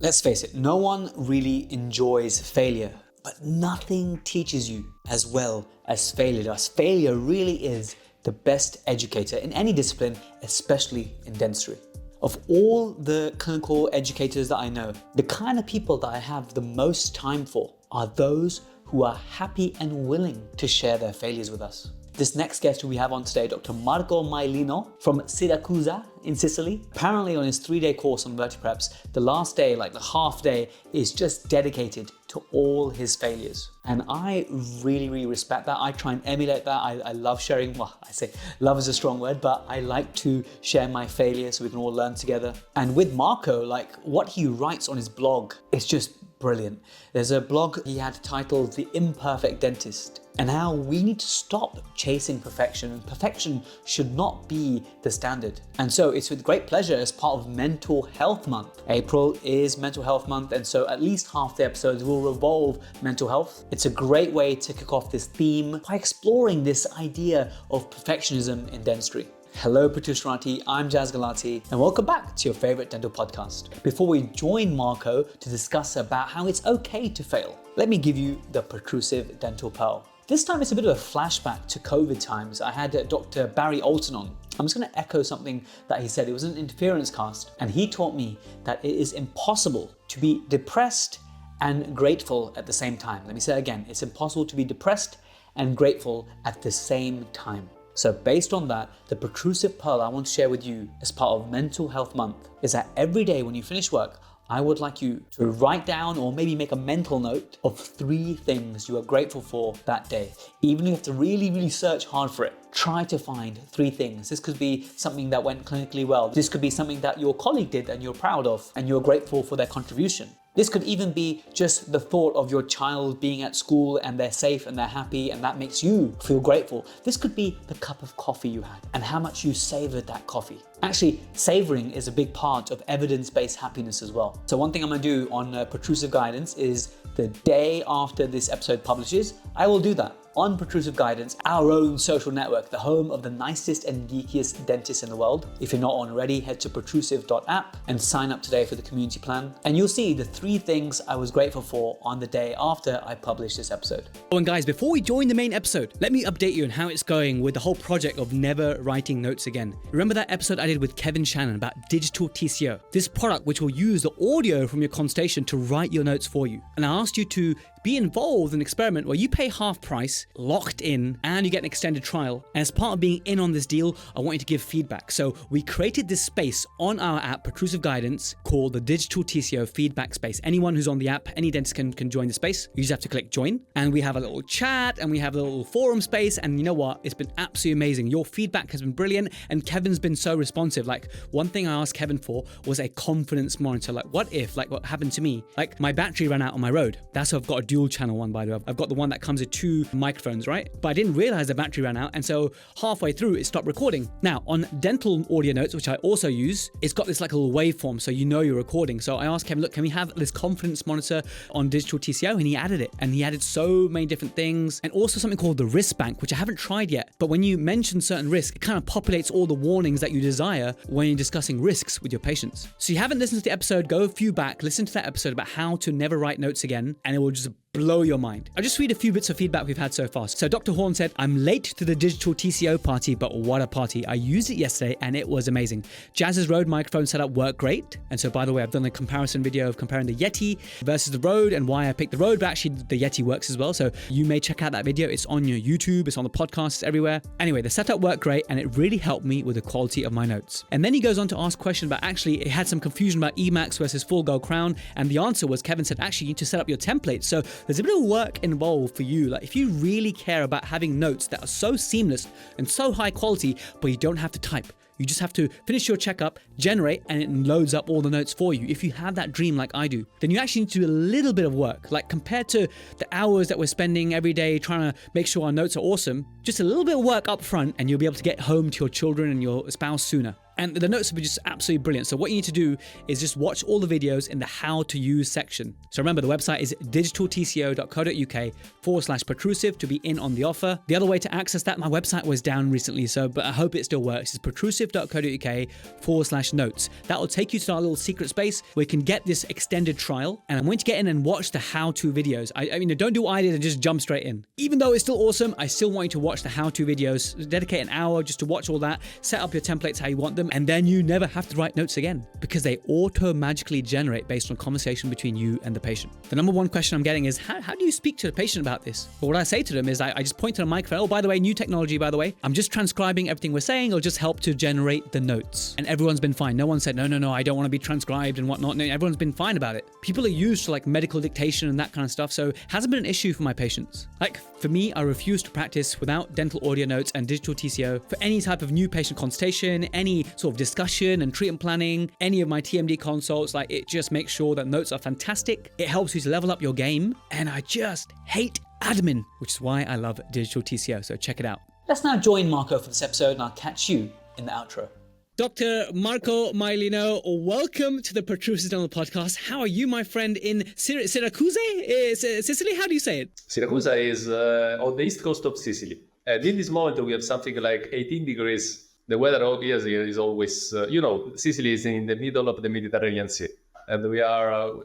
Let's face it, no one really enjoys failure, but nothing teaches you as well as failure does. Failure really is the best educator in any discipline, especially in dentistry. Of all the clinical educators that I know, the kind of people that I have the most time for are those who are happy and willing to share their failures with us. This next guest who we have on today, Dr. Marco Maiolino from Syracuse in Sicily. Apparently on his 3-day course on vertepreps, the last day, like the half day, is just dedicated to all his failures. And I really respect that. I try and emulate that. I love sharing, well, I say love is a strong word, but I like to share my failures so we can all learn together. And with Marco, like what he writes on his blog, it's just brilliant. There's a blog he had titled The Imperfect Dentist, and how we need to stop chasing perfection, and perfection should not be the standard. And so it's with great pleasure, as part of Mental Health Month. April is Mental Health Month, and so at least half the episodes will revolve mental health. It's a great way to kick off this theme by exploring this idea of perfectionism in dentistry. Hello Protrusive, I'm Jazz Galati, and welcome back to your favorite dental podcast. Before we join Marco to discuss about how it's okay to fail, let me give you the Protrusive Dental Pearl. This time it's a bit of a flashback to COVID times. I had Dr. Barry Alton on. I'm just going to echo something that he said. It was an interference cast, and he taught me that it is impossible to be depressed and grateful at the same time. Let me say it again. It's impossible to be depressed and grateful at the same time. So based on that, the Protrusive Pearl I want to share with you as part of Mental Health Month is that every day when you finish work, I would like you to write down or maybe make a mental note of 3 things you are grateful for that day. Even if you have to really search hard for it, try to find 3 things. This could be something that went clinically well. This could be something that your colleague did and you're proud of and you're grateful for their contribution. This could even be just the thought of your child being at school and they're safe and they're happy and that makes you feel grateful. This could be the cup of coffee you had and how much you savored that coffee. Actually, savoring is a big part of evidence-based happiness as well. So one thing I'm gonna do on Protrusive Guidance is the day after this episode publishes, I will do that. On Protrusive Guidance, our own social network, the home of the nicest and geekiest dentists in the world. If you're not on already, head to protrusive.app and sign up today for the community plan. And you'll see the 3 things I was grateful for on the day after I published this episode. Oh, and guys, before we join the main episode, let me update you on how it's going with the whole project of never writing notes again. Remember that episode I did with Kevin Shannon about digital TCO? This product which will use the audio from your consultation to write your notes for you. And I asked you to be involved in an experiment where you pay half price, locked in, and you get an extended trial. And as part of being in on this deal, I want you to give feedback. So we created this space on our app, Protrusive Guidance, called the Digital TCO Feedback Space. Anyone who's on the app, any dentist can join the space. You just have to click join. And we have a little chat and we have a little forum space. And you know what? It's been absolutely amazing. Your feedback has been brilliant. And Kevin's been so responsive. Like one thing I asked Kevin for was a confidence monitor. Like what if, like what happened to me? Like my battery ran out on my road. That's why I've got a dual channel one, by the way. I've got the one that comes with 2 microphones, right? But I didn't realize the battery ran out, and so halfway through it stopped recording. Now on dental audio notes, which I also use, it's got this like a little waveform so you know you're recording. So I asked Kevin, look, can we have this confidence monitor on digital TCO? And he added it, and he added so many different things, and also something called the risk bank, which I haven't tried yet. But when you mention certain risks, it kind of populates all the warnings that you desire when you're discussing risks with your patients. So you haven't listened to the episode, go a few back, listen to that episode about how to never write notes again, and it will just blow your mind. I'll just read a few bits of feedback we've had so far. So Dr. Horn said, I'm late to the digital TCO party, but what a party. I used it yesterday and it was amazing. Jazz's Rode microphone setup worked great. And so by the way, I've done a comparison video of comparing the Yeti versus the Rode and why I picked the Rode, but actually the Yeti works as well. So you may check out that video. It's on your YouTube, it's on the podcast, it's everywhere. Anyway, the setup worked great and it really helped me with the quality of my notes. And then he goes on to ask questions about actually it had some confusion about Emax versus full gold crown. And the answer was Kevin said, actually you need to set up your template. So there's a bit of work involved for you. Like if you really care about having notes that are so seamless and so high quality, but you don't have to type. You just have to finish your checkup, generate, and it loads up all the notes for you. If you have that dream like I do, then you actually need to do a little bit of work. Like compared to the hours that we're spending every day trying to make sure our notes are awesome, just a little bit of work up front and you'll be able to get home to your children and your spouse sooner. And the notes are just absolutely brilliant. So what you need to do is just watch all the videos in the how to use section. So remember, the website is digitaltco.co.uk/Protrusive to be in on the offer. The other way to access that, my website was down recently, but I hope it still works. It's protrusive.co.uk/notes. That will take you to our little secret space where you can get this extended trial. And I'm going to get in and watch the how-to videos. I mean, don't do what I did and just jump straight in. Even though it's still awesome, I still want you to watch the how-to videos. Dedicate an hour just to watch all that, set up your templates how you want them, and then you never have to write notes again because they auto-magically generate based on conversation between you and the patient. The number one question I'm getting is, how do you speak to the patient about this? But what I say to them is I just point to the microphone. Oh, by the way, new technology, by the way. I'm just transcribing everything we're saying. It'll just help to generate the notes. And everyone's been fine. No one said, no, I don't want to be transcribed and whatnot. No, everyone's been fine about it. People are used to like medical dictation and that kind of stuff. So it hasn't been an issue for my patients. Like for me, I refuse to practice without dental audio notes and digital TCO for any type of new patient consultation, any sort of discussion and treatment planning, any of my TMD consults. Like it just makes sure that notes are fantastic. It helps you to level up your game. And I just hate admin, which is why I love digital TCO. So check it out. Let's now join Marco for this episode and I'll catch you in the outro. Dr. Marco Maiolino, welcome to the Protrusive Dental Podcast. How are you, my friend, in Syracuse? Sicily? How do you say it? Syracuse is on the east coast of Sicily. And in this moment, we have something like 18 degrees. The weather here is always, Sicily is in the middle of the Mediterranean Sea. And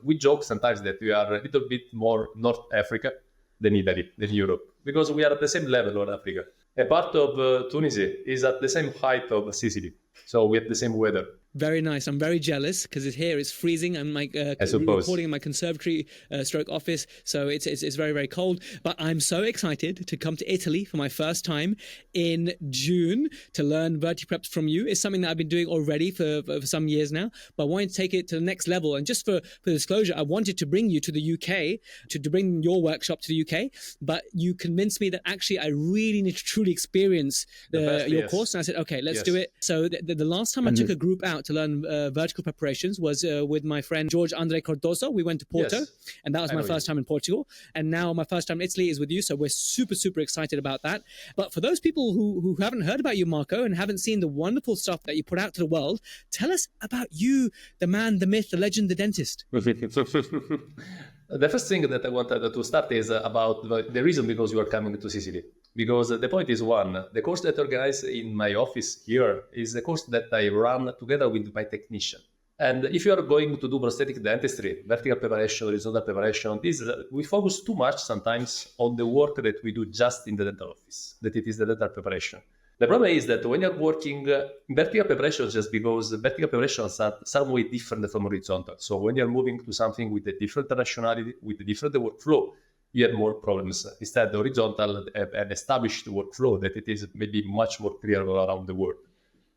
we joke sometimes that we are a little bit more North Africa than Italy, than Europe, because we are at the same level of Africa. A part of Tunisia is at the same height of Sicily. So we have the same weather. Very nice. I'm very jealous because here it's freezing. I'm like recording in my conservatory stroke office. So it's very, very cold. But I'm so excited to come to Italy for my first time in June to learn VertiPreps from you. It's something that I've been doing already for some years now. But I wanted to take it to the next level. And just for disclosure, I wanted to bring you to the UK, to bring your workshop to the UK. But you convinced me that actually I really need to truly experience your course. And I said, okay, let's do it. So the last time I took a group out to learn vertical preparations was with my friend George Andre Cardoso. We went to Porto, and that was my first time in Portugal. And now my first time in Italy is with you, so we're super, super excited about that. But for those people who haven't heard about you, Marco, and haven't seen the wonderful stuff that you put out to the world, tell us about you, the man, the myth, the legend, the dentist. The first thing that I wanted to start is about the reason because you are coming to Sicily. Because the point is one, the course that I organize in my office here is the course that I run together with my technician. And if you are going to do prosthetic dentistry, vertical preparation, horizontal preparation, we focus too much sometimes on the work that we do just in the dental office, that it is the dental preparation. The problem is that when you're working vertical preparation, just because vertical preparations are some way different from horizontal. So when you're moving to something with a different rationality, with a different workflow, you have more problems. Instead, the horizontal have an established workflow that it is maybe much more clear around the world.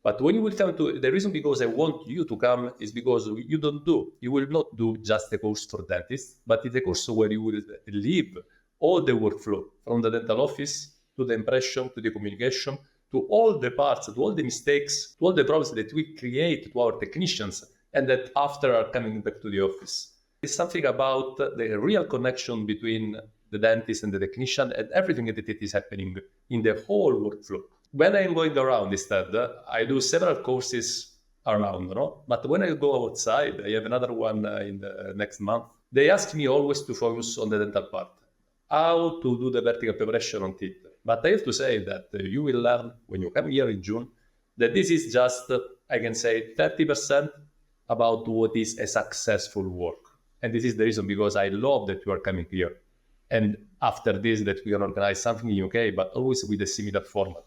But when you will come to the reason because I want you to come is because you will not do just a course for dentists, but it's a course where you will live all the workflow from the dental office to the impression, to the communication, to all the parts, to all the mistakes, to all the problems that we create to our technicians and that after are coming back to the office. It's something about the real connection between the dentist and the technician and everything that it is happening in the whole workflow. When I'm going around instead, I do several courses around, But when I go outside, I have another one in the next month. They ask me always to focus on the dental part, how to do the vertical preparation on teeth. But I have to say that you will learn when you come here in June that this is just, I can say, 30% about what is a successful work. And this is the reason because I love that you are coming here. And after this, that we can organize something in UK, but always with a similar format.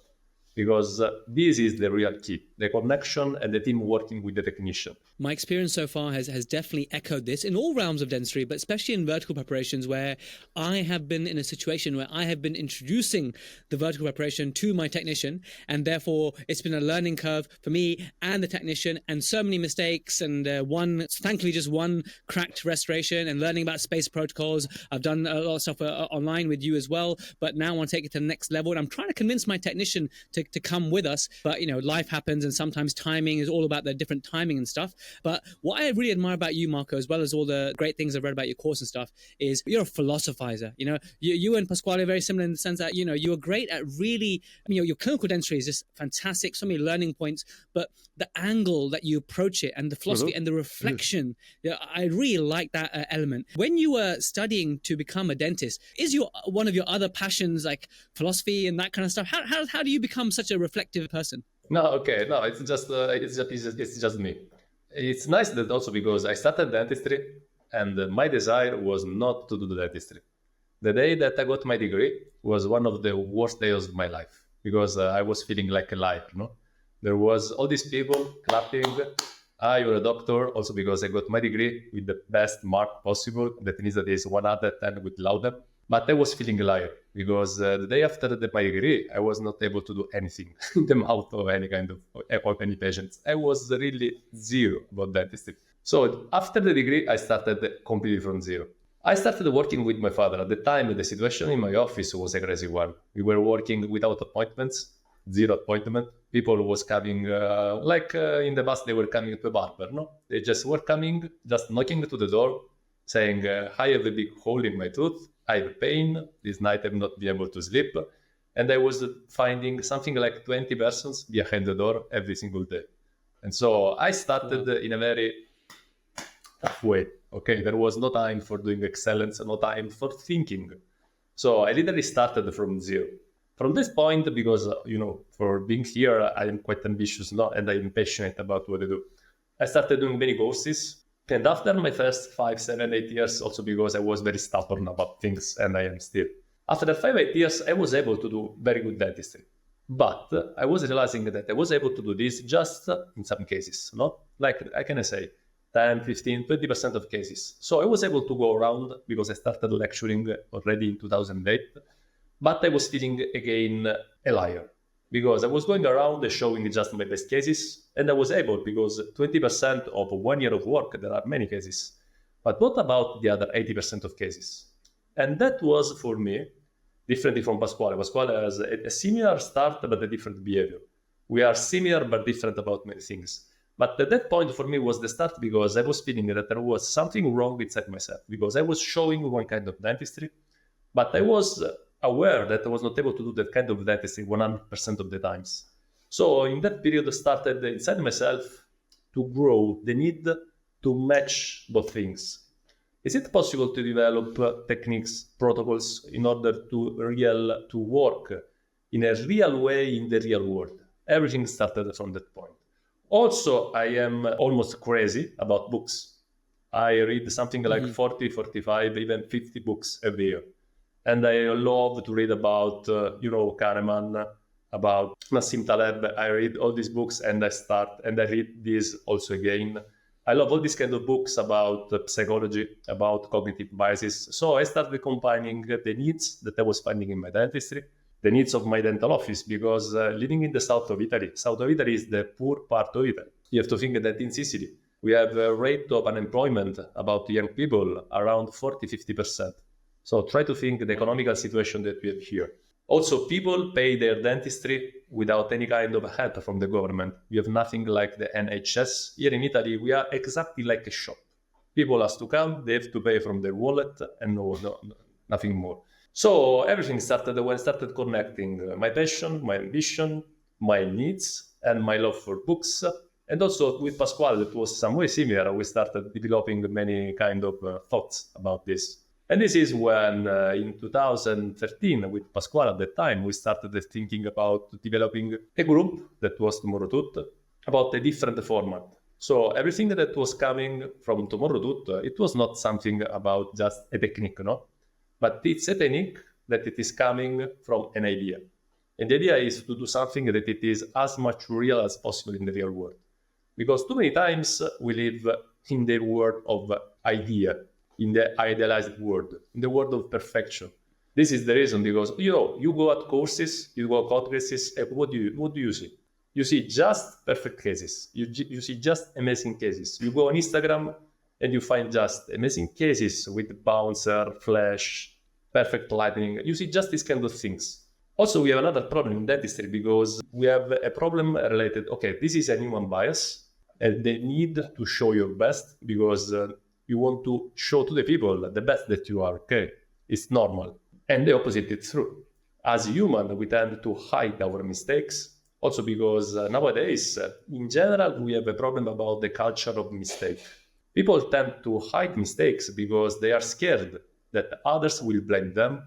Because this is the real key, the connection and the team working with the technician. My experience so far has definitely echoed this in all realms of dentistry, but especially in vertical preparations where I have been in a situation where I have been introducing the vertical preparation to my technician, and therefore it's been a learning curve for me and the technician, and so many mistakes, and thankfully just one cracked restoration, and learning about space protocols. I've done a lot of stuff online with you as well, but now I want to take it to the next level, and I'm trying to convince my technician to to come with us. But, life happens, and sometimes timing is all about the different timing and stuff. But what I really admire about you, Marco, as well as all the great things I've read about your course and stuff, is you're a philosophizer. You and Pasquale are very similar in the sense that, you're great at really, your clinical dentistry is just fantastic, so many learning points, but the angle that you approach it and the philosophy and the reflection, I really like that element. When you were studying to become a dentist, is one of your other passions like philosophy and that kind of stuff? How do you become such a reflective person? No, okay, no, it's just me. It's nice that also because I started dentistry and my desire was not to do the dentistry. The day that I got my degree was one of the worst days of my life because I was feeling like a liar, There was all these people clapping, you're a doctor, also because I got my degree with the best mark possible, that means that is 110 with laude. But I was feeling a liar because the day after my degree, I was not able to do anything in the mouth of any kind of any patients. I was really zero about dentistry. So after the degree, I started completely from zero. I started working with my father. At the time, the situation in my office was a crazy one. We were working without appointments, zero appointment. People was coming, in the past, they were coming to a barber, They just were coming, just knocking to the door, saying, I have a big hole in my tooth. I have pain. This night I'm not being able to sleep. And I was finding something like 20 persons behind the door every single day. And so I started in a very tough way. Okay, there was no time for doing excellence, no time for thinking. So I literally started from zero. From this point, because, for being here, I am quite ambitious and I am passionate about what I do. I started doing many courses. And after my first 5, 7, 8 years, also because I was very stubborn about things, and I am still. After 5, 8 years, I was able to do very good dentistry. But I was realizing that I was able to do this just in some cases, not like, I can say, 10, 15, 20% of cases. So I was able to go around because I started lecturing already in 2008. But I was feeling again a liar because I was going around and showing just my best cases. And I was able because 20% of 1 year of work, there are many cases. But what about the other 80% of cases? And that was for me differently from Pasquale. Pasquale has a similar start but a different behavior. We are similar but different about many things. But at that point for me was the start because I was feeling that there was something wrong inside myself because I was showing one kind of dentistry, but I was aware that I was not able to do that kind of dentistry 100% of the times. So in that period I started inside myself to grow the need to match both things. Is it possible to develop techniques, protocols in order to work in a real way in the real world? Everything started from that point. Also, I am almost crazy about books. I read something like 40, 45, even 50 books every year. And I love to read about, Kahneman, about Nassim Taleb. I read all these books and I read these also again. I love all these kind of books about psychology, about cognitive biases. So I started combining the needs that I was finding in my dentistry, the needs of my dental office, because living in the south of Italy is the poor part of Italy. You have to think that in Sicily, we have a rate of unemployment about young people around 40, 50%. So try to think the economical situation that we have here. Also, people pay their dentistry without any kind of help from the government. We have nothing like the NHS. Here in Italy, we are exactly like a shop. People have to come, they have to pay from their wallet and nothing more. So everything started when I started connecting my passion, my ambition, my needs, and my love for books. And also with Pasquale, that was some way similar. We started developing many kind of thoughts about this. And this is when in 2013, with Pasquale at that time, we started thinking about developing a group that was Tomorrow Tooth about a different format. So everything that was coming from Tomorrow Tooth, it was not something about just a technique, but it's a technique that it is coming from an idea. And the idea is to do something that it is as much real as possible in the real world. Because too many times we live in the world of idea, in the idealized world, in the world of perfection. This is the reason because, you go at courses, you go at congresses, and what do you see? You see just perfect cases. You see just amazing cases. You go on Instagram and you find just amazing cases with bouncer, flash, perfect lighting. You see just these kind of things. Also, we have another problem in dentistry because we have a problem related, okay, this is a human bias and they need to show your best because you want to show to the people the best that you are, okay? It's normal. And the opposite is true. As human, we tend to hide our mistakes. Also because nowadays, in general, we have a problem about the culture of mistake. People tend to hide mistakes because they are scared that others will blame them.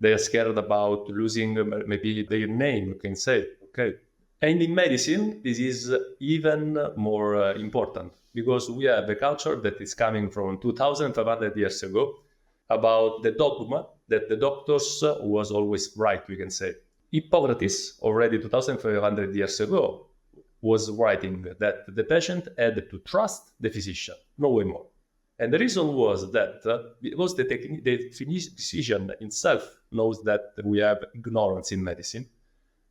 They are scared about losing maybe their name, you can say, okay? And in medicine, this is even more important because we have a culture that is coming from 2,500 years ago about the dogma that the doctors was always right, we can say. Hippocrates, already 2,500 years ago, was writing that the patient had to trust the physician, no way more. And the reason was that because the physician himself knows that we have ignorance in medicine,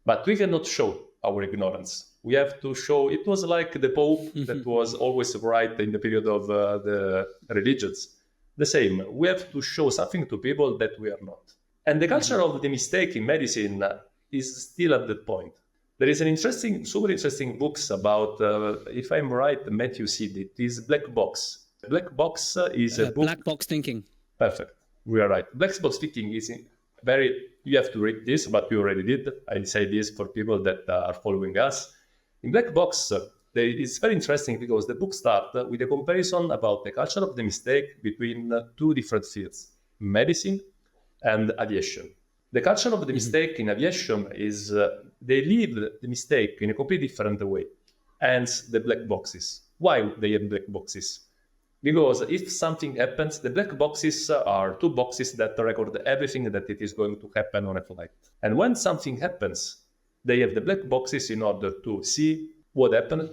but we cannot show our ignorance. We have to show, it was like the Pope that was always right in the period of the religions. The same, we have to show something to people that we are not. And the culture of the mistake in medicine is still at that point. There is an interesting, super interesting books about, if I'm right, Matthew Seed, it is Black Box. Black Box is a book. Black box thinking. Perfect. We are right. Black box thinking is very, you have to read this, but you already did. I say this for people that are following us. In Black Box, it's very interesting because the book starts with a comparison about the culture of the mistake between two different fields, medicine and aviation. The culture of the mistake in aviation is they leave the mistake in a completely different way. Hence the black boxes. Why they have black boxes? Because if something happens, the black boxes are two boxes that record everything that it is going to happen on a flight. And when something happens, they have the black boxes in order to see what happened,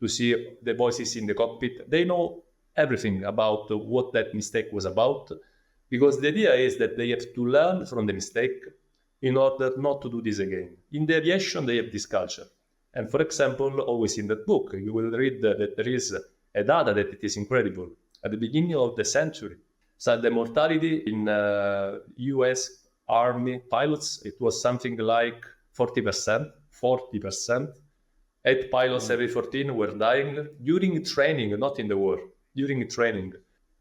to see the voices in the cockpit. They know everything about what that mistake was about, because the idea is that they have to learn from the mistake in order not to do this again. In the aviation, they have this culture. And for example, always in that book, you will read that there is a data that it is incredible. At the beginning of the century, so the mortality in US Army pilots, it was something like 40%. 8 pilots every 14 were dying during training, not in the war, during training.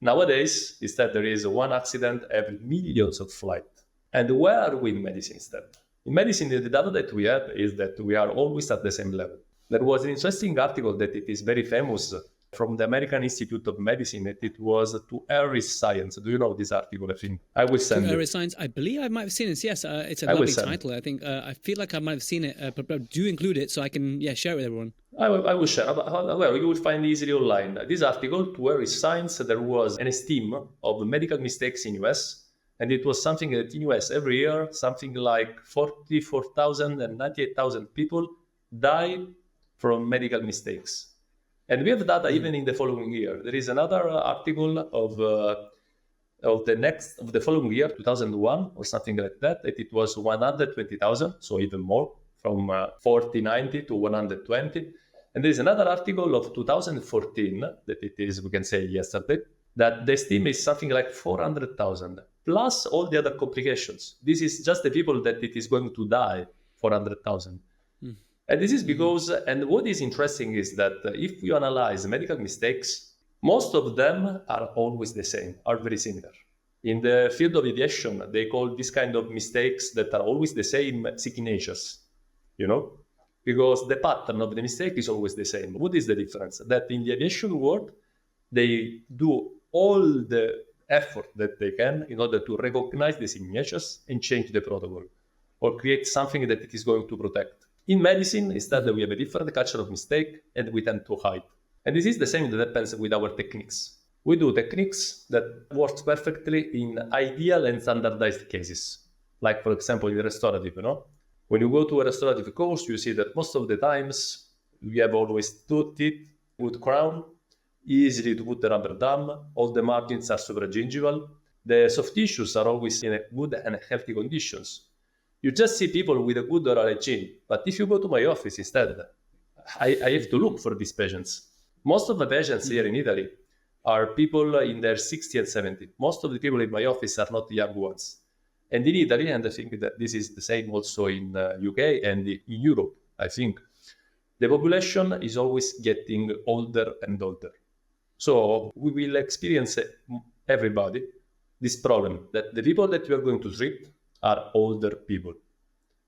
Nowadays, instead, there is one accident every millions of flights. And where are we in medicine instead? In medicine, the data that we have is that we are always at the same level. There was an interesting article that it is very famous from the American Institute of Medicine. It was To Err is Science. Do you know this article? I think I will send To you. Err is Science. I believe I might have seen it. Yes, it's a lovely title. I think I feel like I might have seen it, but do include it so I can share it with everyone. I will share. Well, you will find easily online. This article, To Err is Science, there was an esteem of medical mistakes in US. And it was something that in US every year, something like 44,000 and 98,000 people die from medical mistakes. And we have data even in the following year. There is another article of the following year, 2001 or something like that. It was 120,000, so even more, from 4090 to 120. And there is another article of 2014 that it is, we can say yesterday, that the estimate is something like 400,000 plus all the other complications. This is just the people that it is going to die, 400,000. And this is because, and what is interesting is that if you analyze medical mistakes, most of them are always the same, are very similar. In the field of aviation, they call this kind of mistakes that are always the same signatures, because the pattern of the mistake is always the same. What is the difference? That in the aviation world, they do all the effort that they can in order to recognize the signatures and change the protocol or create something that it is going to protect. In medicine, instead, we have a different culture of mistake and we tend to hide. And this is the same that happens with our techniques. We do techniques that work perfectly in ideal and standardized cases. Like, for example, in restorative, When you go to a restorative course, you see that most of the times we have always 2 teeth, good crown, easily to put the rubber dam, all the margins are supragingival. The soft tissues are always in a good and healthy conditions. You just see people with a good oral hygiene. But if you go to my office instead, I have to look for these patients. Most of the patients here in Italy are people in their 60 and 70. Most of the people in my office are not young ones. And in Italy, and I think that this is the same also in UK and in Europe, I think, the population is always getting older and older. So we will experience, everybody, this problem that the people that we are going to treat are older people.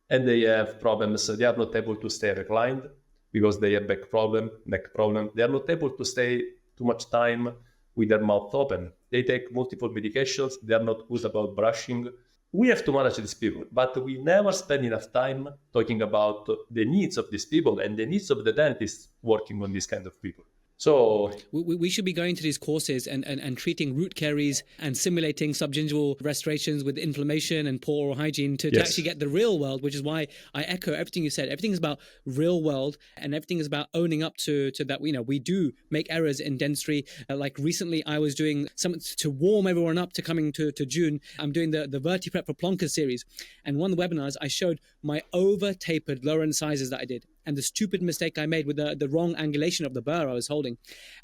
And they have problems. They are not able to stay reclined because they have back problem, neck problem. They are not able to stay too much time with their mouth open. They take multiple medications. They are not good about brushing. We have to manage these people, but we never spend enough time talking about the needs of these people and the needs of the dentists working on these kind of people. So we should be going to these courses and treating root caries and simulating subgingival restorations with inflammation and poor oral hygiene to actually get the real world, which is why I echo everything you said. Everything is about real world and everything is about owning up to that. We do make errors in dentistry. Like recently I was doing something to warm everyone up to coming to June. I'm doing the VertiPrep for Plonker series. And one of the webinars I showed my over tapered lower incisors that I did and the stupid mistake I made with the wrong angulation of the burr I was holding.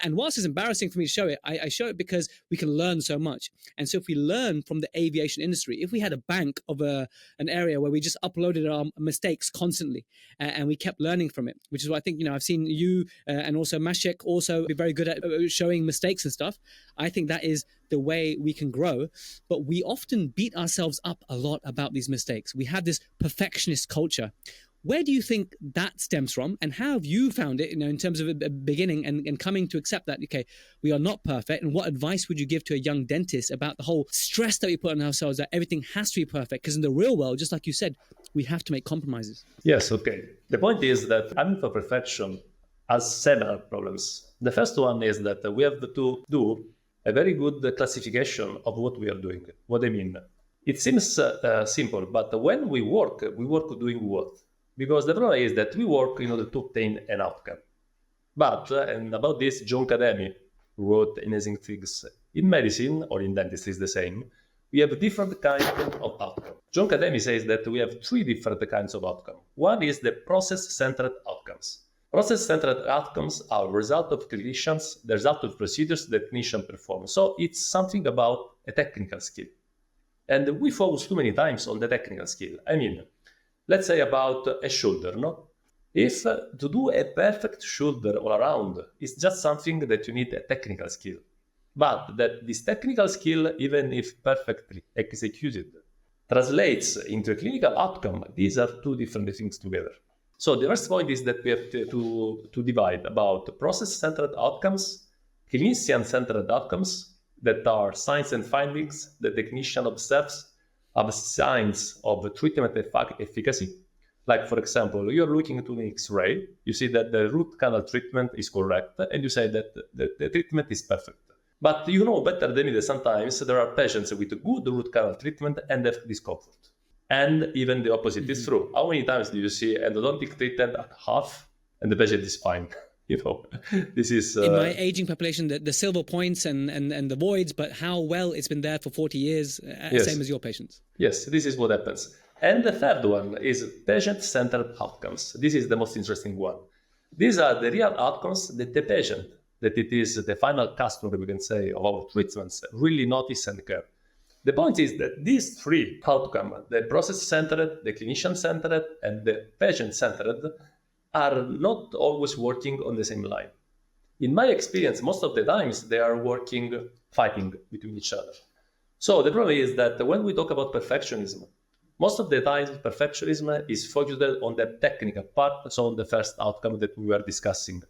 And whilst it's embarrassing for me to show it, I show it because we can learn so much. And so if we learn from the aviation industry, if we had a bank of an area where we just uploaded our mistakes constantly and we kept learning from it, which is what I think, I've seen you and also Mashek also be very good at showing mistakes and stuff. I think that is the way we can grow. But we often beat ourselves up a lot about these mistakes. We have this perfectionist culture. Where do you think that stems from, and how have you found it, in terms of a beginning and coming to accept that, okay, we are not perfect, and what advice would you give to a young dentist about the whole stress that we put on ourselves that everything has to be perfect? Because in the real world, just like you said, we have to make compromises. Yes, okay. The point is that aiming for perfection has several problems. The first one is that we have to do a very good classification of what we are doing. What I mean, it seems simple, but when we work doing what? Because the problem is that we work in order to obtain an outcome. But, and about this, John Cademy wrote amazing things. In medicine, or in dentistry is the same, we have different kinds of outcome. John Cademy says that we have three different kinds of outcome. One is the process-centered outcomes. Process-centered outcomes are the result of clinicians, the result of procedures that clinicians perform. So it's something about a technical skill. And we focus too many times on the technical skill. I mean, let's say about a shoulder, no? If to do a perfect shoulder all around is just something that you need a technical skill. But that this technical skill, even if perfectly executed, translates into a clinical outcome, these are two different things together. So the first point is that we have to divide about process-centered outcomes, clinician-centered outcomes, that are signs and findings that the clinician observes of signs of treatment efficacy. Like, for example, you're looking into an X-ray, you see that the root canal treatment is correct, and you say that the treatment is perfect. But you know better than me that sometimes there are patients with good root canal treatment and have discomfort. And even the opposite is true. How many times do you see endodontic treatment at half and the patient is fine? This is in my aging population, the silver points and the voids, but how well it's been there for 40 years, yes. Same as your patients. Yes, this is what happens. And the third one is patient-centered outcomes. This is the most interesting one. These are the real outcomes that the patient, that it is the final customer, we can say, of our treatments, really notice and care. The point is that these three outcomes, the process-centered, the clinician-centered, and the patient-centered, are not always working on the same line. In my experience, most of the times they are fighting between each other. So the problem is that when we talk about perfectionism, most of the time perfectionism is focused on the technical part, so on the first outcome that we were discussing,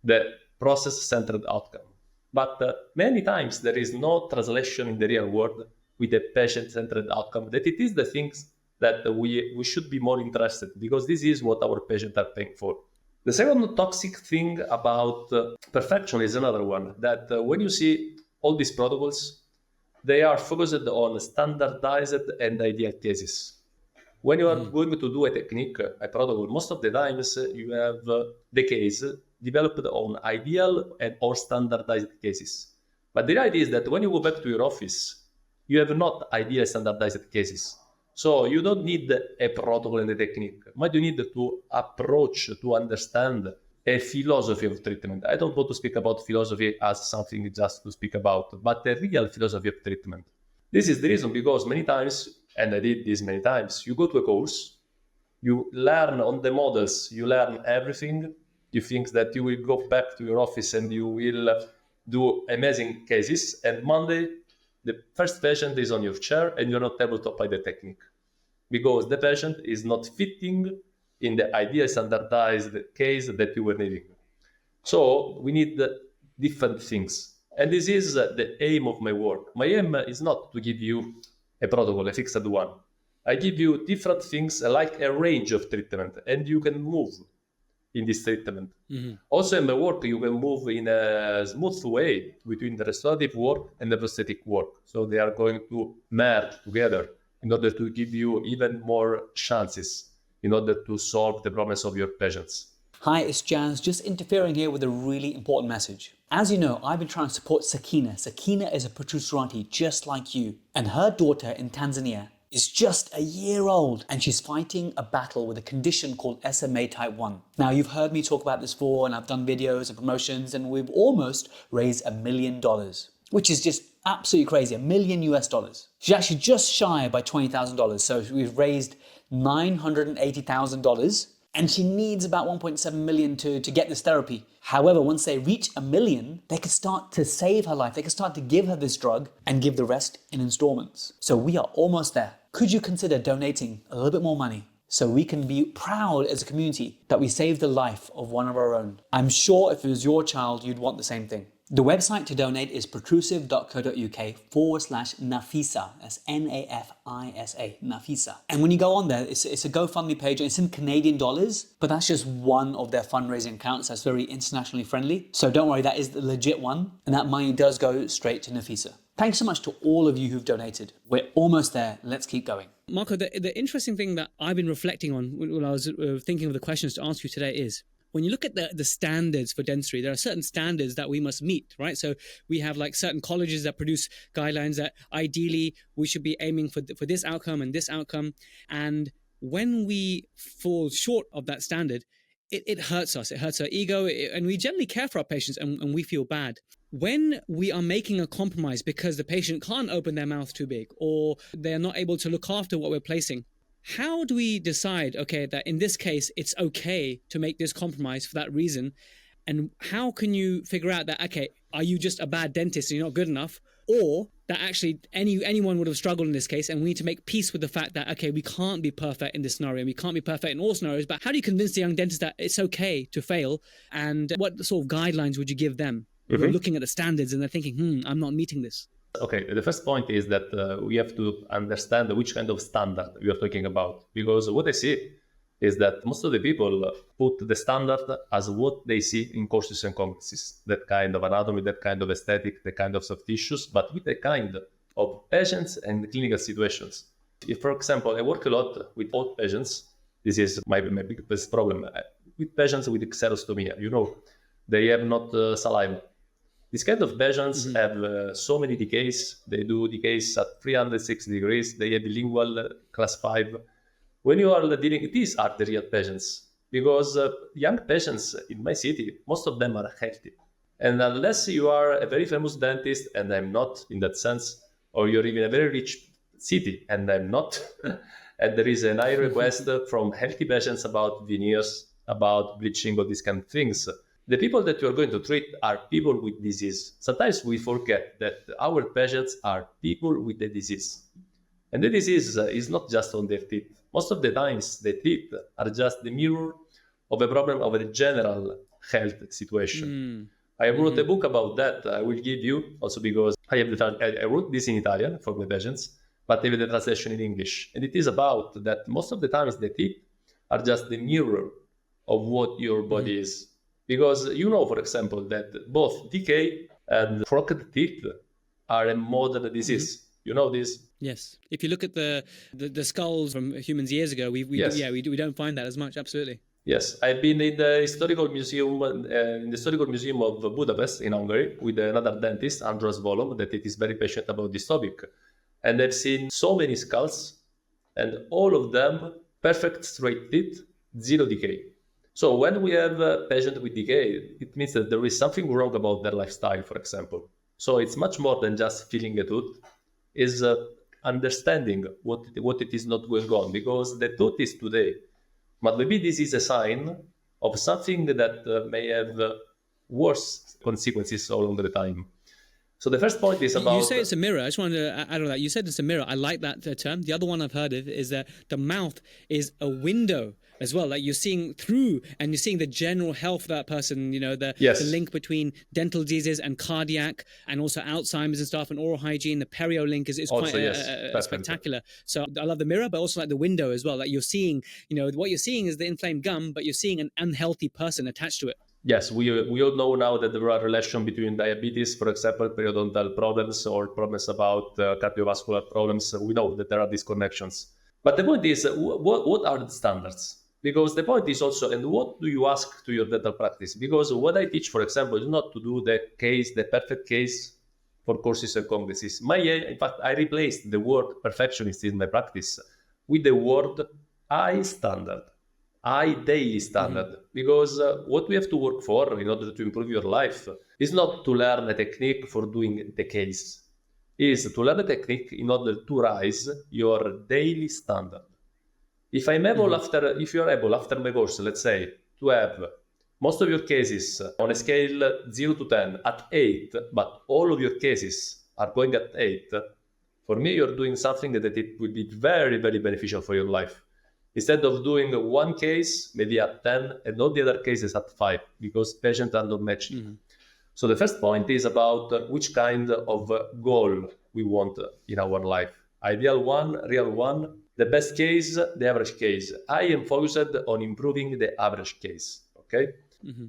the process-centered outcome. But many times there is no translation in the real world with the patient-centered outcome, that it is the things that we should be more interested, because this is what our patients are paying for. The second toxic thing about perfection is another one, that when you see all these protocols, they are focused on standardized and ideal cases. When you are going to do a technique, a protocol, most of the times you have the case developed on ideal and or standardized cases. But the reality is that when you go back to your office, you have not ideal standardized cases. So you don't need a protocol and a technique, but you need to approach, to understand a philosophy of treatment. I don't want to speak about philosophy as something just to speak about, but a real philosophy of treatment. This is the reason because many times and I did this many times, you go to a course, you learn on the models, you learn everything. You think that you will go back to your office and you will do amazing cases. And Monday, the first patient is on your chair and you're not able to apply the technique because the patient is not fitting in the ideal standardized case that you were needing. So we need different things. And this is the aim of my work. My aim is not to give you a protocol, a fixed one. I give you different things like a range of treatment, and you can move in this treatment. Also in my work, you can move in a smooth way between the restorative work and the prosthetic work. So they are going to merge together in order to give you even more chances in order to solve the problems of your patients. Hi, it's Jazz, just interfering here with a really important message. As you know, I've been trying to support Sakina. Sakina is a Protrusive just like you, and her daughter in Tanzania is just a year old and she's fighting a battle with a condition called SMA type 1. Now, you've heard me talk about this before and I've done videos and promotions and we've almost raised $1 million, which is just absolutely crazy, $1 million US. She's actually just shy by $20,000, so we've raised $980,000 and she needs about 1.7 million to get this therapy. However, once they reach $1 million, they can start to save her life. They can start to give her this drug and give the rest in installments. So we are almost there. Could you consider donating a little bit more money so we can be proud as a community that we saved the life of one of our own? I'm sure if it was your child, you'd want the same thing. The website to donate is protrusive.co.uk/Nafisa. That's Nafisa, Nafisa. And when you go on there, it's a GoFundMe page and it's in Canadian dollars, but that's just one of their fundraising accounts that's very internationally friendly. So don't worry, that is the legit one. And that money does go straight to Nafisa. Thanks so much to all of you who've donated. We're almost there. Let's keep going. Marco, the interesting thing that I've been reflecting on when I was thinking of the questions to ask you today is, when you look at the standards for dentistry, there are certain standards that we must meet, right? So we have like certain colleges that produce guidelines that ideally we should be aiming for this outcome and this outcome. And when we fall short of that standard, it hurts us. It hurts our ego, and we generally care for our patients and we feel bad. When we are making a compromise because the patient can't open their mouth too big or they're not able to look after what we're placing, how do we decide, okay, that in this case, it's okay to make this compromise for that reason? And how can you figure out that, okay, are you just a bad dentist and you're not good enough? Or that actually anyone would have struggled in this case and we need to make peace with the fact that, okay, we can't be perfect in this scenario and we can't be perfect in all scenarios, but how do you convince the young dentist that it's okay to fail? And what sort of guidelines would you give them? Who are looking at the standards and they're thinking, I'm not meeting this. Okay, the first point is that we have to understand which kind of standard we are talking about. Because what I see is that most of the people put the standard as what they see in courses and congresses. That kind of anatomy, that kind of aesthetic, that kind of soft tissues, but with a kind of patients and clinical situations. If, for example, I work a lot with old patients, this is my biggest problem, with patients with xerostomia, they have not saliva. These kind of patients have so many decays. They do decays at 360 degrees. They have bilingual class 5. When you are dealing, these are the real patients. Because young patients in my city, most of them are healthy. And unless you are a very famous dentist, and I'm not in that sense, or you're in a very rich city, and I'm not, and there is an high request from healthy patients about veneers, about bleaching, all these kind of things. The people that you are going to treat are people with disease. Sometimes we forget that our patients are people with the disease. And the disease is not just on their teeth. Most of the times, the teeth are just the mirror of a problem of a general health situation. I wrote a book about that. I will give you, also because I wrote this in Italian for the patients, but I have the translation in English. And it is about that most of the times the teeth are just the mirror of what your body is. Because for example, that both decay and crooked teeth are a modern disease. You know this? Yes. If you look at the skulls from humans years ago, we don't find that as much. Absolutely. Yes, I've been in the historical museum, of Budapest in Hungary with another dentist, Andras Volom, that it is very passionate about this topic, and I've seen so many skulls, and all of them perfect straight teeth, zero decay. So when we have a patient with decay, it means that there is something wrong about their lifestyle, for example. So it's much more than just filling a tooth. Is understanding what it is not going on, because the thought is today, but maybe this is a sign of something that may have worse consequences along the time. So the first point is about... You say it's a mirror. I just wanted to add on that. You said it's a mirror. I like that term. The other one I've heard of is that the mouth is a window as well. Like you're seeing through and you're seeing the general health of that person, you know, the link between dental diseases and cardiac and also Alzheimer's and stuff and oral hygiene. The perio link is also, quite spectacular. So I love the mirror, but also like the window as well. Like you're seeing, you know, what you're seeing is the inflamed gum, but you're seeing an unhealthy person attached to it. Yes, we all know now that there are relations between diabetes, for example, periodontal problems or problems about cardiovascular problems. We know that there are these connections. But the point is, what are the standards? Because the point is also, and what do you ask to your dental practice? Because what I teach, for example, is not to do the perfect case for courses and congresses. In fact, I replaced the word perfectionist in my practice with the word high standard. High daily standard, because what we have to work for in order to improve your life is not to learn a technique for doing the case, is to learn a technique in order to rise your daily standard. If I'm able if you're able after my course, let's say, to have most of your cases on a scale 0 to 10 at 8, but all of your cases are going at 8, for me, you're doing something that it will be very, very beneficial for your life. Instead of doing one case, maybe at 10, and all the other cases at 5, because patients are not matched. So the first point is about which kind of goal we want in our life. Ideal one, real one, the best case, the average case. I am focused on improving the average case, okay?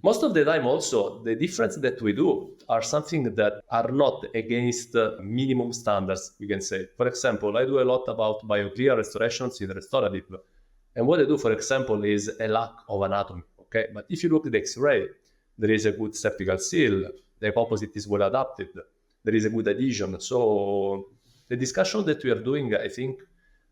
Most of the time also, the difference that we do are something that are not against minimum standards, we can say. For example, I do a lot about BioClear restorations in restorative. And what I do, for example, is a lack of anatomy, okay? But if you look at the X-ray, there is a good septical seal, the composite is well adapted, there is a good adhesion. So the discussion that we are doing, I think,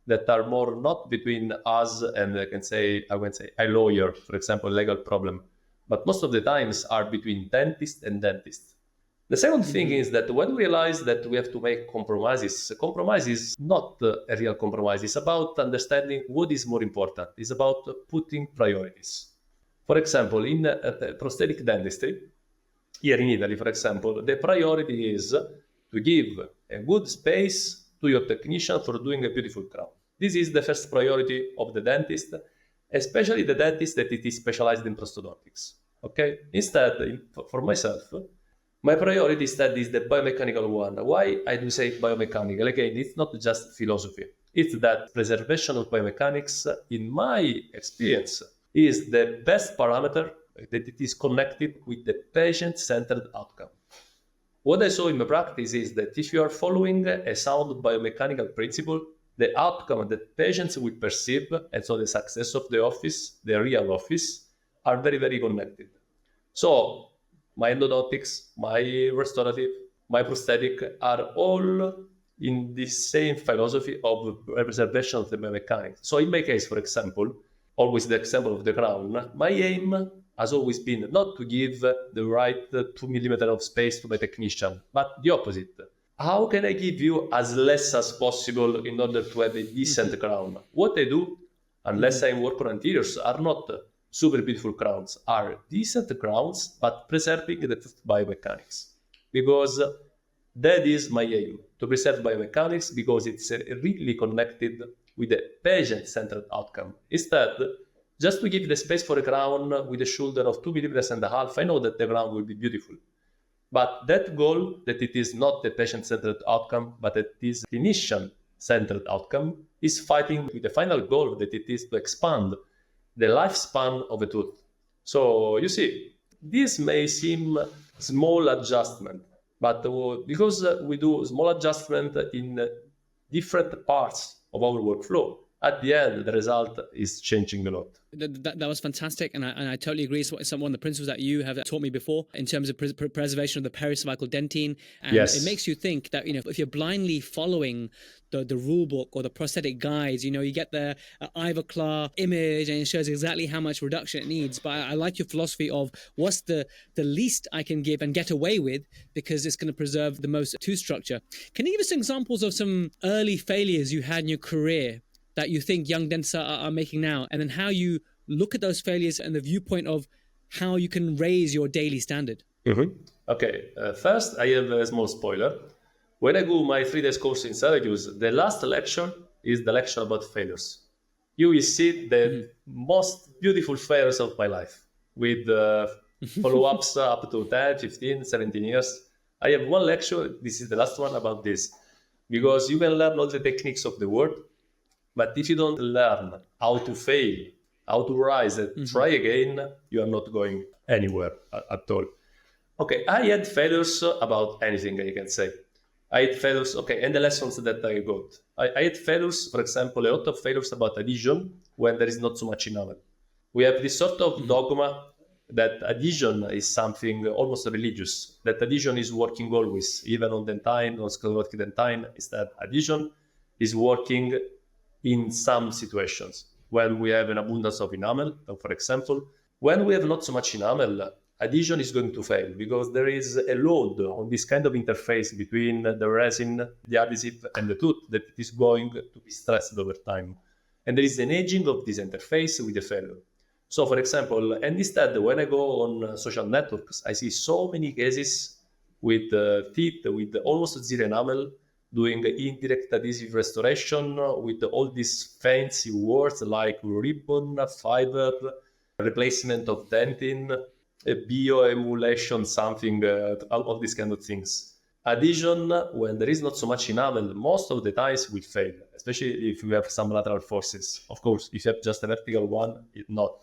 that are more not between us and I can say a lawyer, for example, legal problem, but most of the times are between dentist and dentist. The second thing is that when we realize that we have to make compromises, compromise is not a real compromise. It's about understanding what is more important. It's about putting priorities. For example, in prosthetic dentistry, here in Italy, for example, the priority is to give a good space to your technician for doing a beautiful crown. This is the first priority of the dentist, especially the dentist that it is specialized in prosthodontics. Okay? Instead, for myself, my priority instead is the biomechanical one. Why I do say biomechanical? Again, it's not just philosophy. It's that preservation of biomechanics, in my experience, is the best parameter that it is connected with the patient-centered outcome. What I saw in my practice is that if you are following a sound biomechanical principle, the outcome that patients will perceive, and so the success of the office, the real office, are very, very connected. So my endodontics, my restorative, my prosthetic are all in the same philosophy of preservation of the biomechanics. So in my case, for example, always the example of the crown, my aim has always been not to give the right 2 millimeters of space to my technician, but the opposite. How can I give you as less as possible in order to have a decent crown? What I do, unless I work on anteriors, are not super beautiful crowns, are decent crowns, but preserving the biomechanics. Because that is my aim, to preserve biomechanics, because it's really connected with the patient-centered outcome. Instead, just to give the space for a crown with a shoulder of 2 millimeters and a half, I know that the crown will be beautiful. But that goal, that it is not the patient-centered outcome, but it is clinician-centered outcome, is fighting with the final goal that it is to expand the lifespan of a tooth. So you see, this may seem small adjustment, but because we do small adjustment in different parts of our workflow, at the end, the result is changing a lot. That was fantastic, and I totally agree. It's one of the principles that you have taught me before in terms of preservation of the pericervical dentine, and Yes. it makes you think that if you're blindly following the rule book or the prosthetic guides, you get the Ivoclar image and it shows exactly how much reduction it needs. But I like your philosophy of what's the least I can give and get away with because it's going to preserve the most tooth structure. Can you give us examples of some early failures you had in your career that you think young dentists are making now, and then how you look at those failures and the viewpoint of how you can raise your daily standard? Mm-hmm. Okay, first I have a small spoiler. When I do my 3 days course in Syracuse, the last lecture is the lecture about failures. You will see the most beautiful failures of my life with follow-ups up to 10, 15, 17 years. I have one lecture, this is the last one, about this. Because you can learn all the techniques of the world, but if you don't learn how to fail, how to rise and try again, you are not going anywhere at all. Okay, I had failures about anything, I can say. I had failures, okay, and the lessons that I got. I had failures, for example, a lot of failures about adhesion when there is not so much enamel. We have this sort of dogma that adhesion is something almost religious, that adhesion is working always, even on dentine, on sclerotic dentine, is that adhesion is working in some situations. When we have an abundance of enamel, for example, when we have not so much enamel, adhesion is going to fail because there is a load on this kind of interface between the resin, the adhesive, and the tooth that it is going to be stressed over time. And there is an aging of this interface with the failure. So, for example, and instead, when I go on social networks, I see so many cases with teeth with almost zero enamel, doing indirect adhesive restoration with all these fancy words like ribbon, fiber, replacement of dentin, bioemulsion, something, all these kind of things. Adhesion, when there is not so much enamel, most of the times will fail, especially if you have some lateral forces. Of course, if you have just a vertical one, it's not.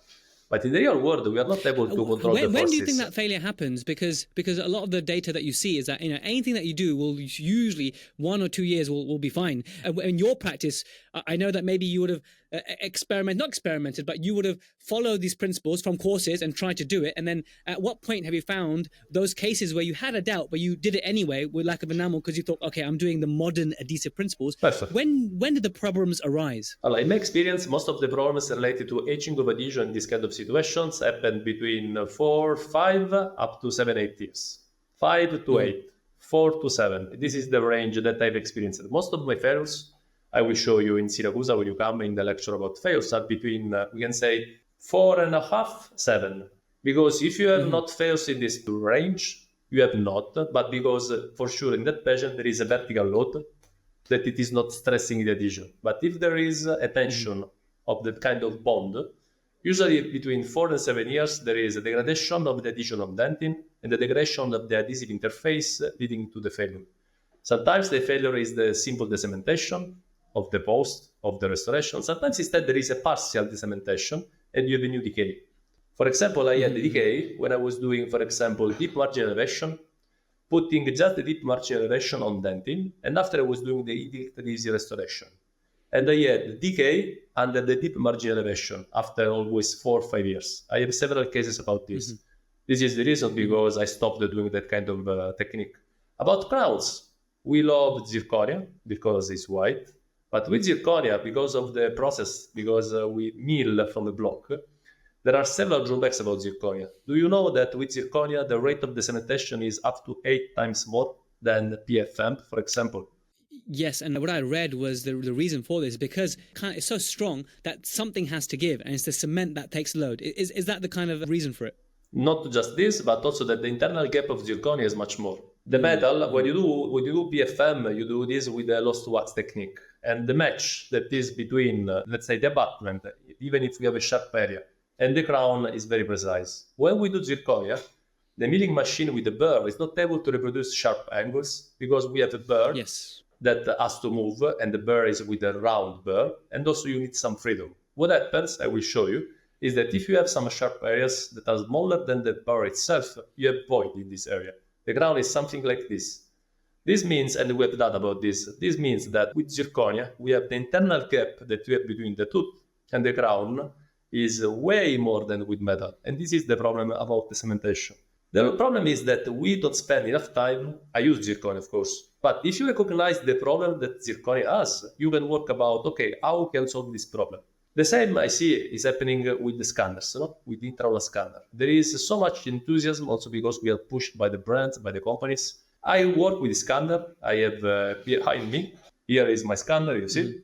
But in the real world, we are not able to control the forces. When do you think that failure happens? Because a lot of the data that you see is that anything that you do will usually 1 or 2 years will be fine. In your practice, I know that maybe you would have not experimented, but you would have followed these principles from courses and tried to do it. And then at what point have you found those cases where you had a doubt, but you did it anyway with lack of enamel because you thought, okay, I'm doing the modern adhesive principles. Perfect. When did the problems arise? Well, in my experience, most of the problems related to aging of adhesion in this kind of situations happen between 4, 5, up to 7, 8 years. 5 to 8, 4 to 7. This is the range that I've experienced. Most of my failures, I will show you in Syracuse when you come in the lecture about failures, are between, we can say, 4.5, 7. Because if you have not failures in this range, you have not, but because for sure in that patient there is a vertical load that it is not stressing the adhesion. But if there is a tension of that kind of bond, usually between 4 and 7 years, there is a degradation of the adhesion of dentin and the degradation of the adhesive interface leading to the failure. Sometimes the failure is the simple decementation of the post, of the restoration. Sometimes instead there is a partial decementation and you have a new decay. For example, I had a decay when I was doing, for example, deep margin elevation, putting just the deep margin elevation on dentin, and after I was doing the indirect adhesive restoration. And I had decay under the deep margin elevation after always 4 or 5 years. I have several cases about this. This is the reason because I stopped doing that kind of technique. About crowns, we love zirconia because it's white. But with zirconia, because of the process, because we mill from a block, there are several drawbacks about zirconia. Do you know that with zirconia, the rate of decementation is up to 8 times more than PFM, for example? Yes, and what I read was the reason for this, because it's so strong that something has to give, and it's the cement that takes load. Is that the kind of reason for it? Not just this, but also that the internal gap of zirconia is much more. The metal, when you do PFM, you do this with a lost wax technique. And the match that is between, let's say, the abutment, even if we have a sharp area, and the crown is very precise. When we do zirconia, the milling machine with the burr is not able to reproduce sharp angles because we have a burr that has to move, and the burr is with a round burr, and also you need some freedom. What happens, I will show you, is that if you have some sharp areas that are smaller than the burr itself, you have void in this area. The crown is something like this. This means, and we have data about this means that with zirconia, we have the internal gap that we have between the tooth and the crown is way more than with metal. And this is the problem about the cementation. The problem is that we don't spend enough time. I use zirconia, of course. But if you recognize the problem that zirconia has, you can work about, okay, how can we solve this problem? The same I see is happening with the scanners, with the intraoral scanner. There is so much enthusiasm also because we are pushed by the brands, by the companies. I work with the scanner. I have behind me. Here is my scanner, you see.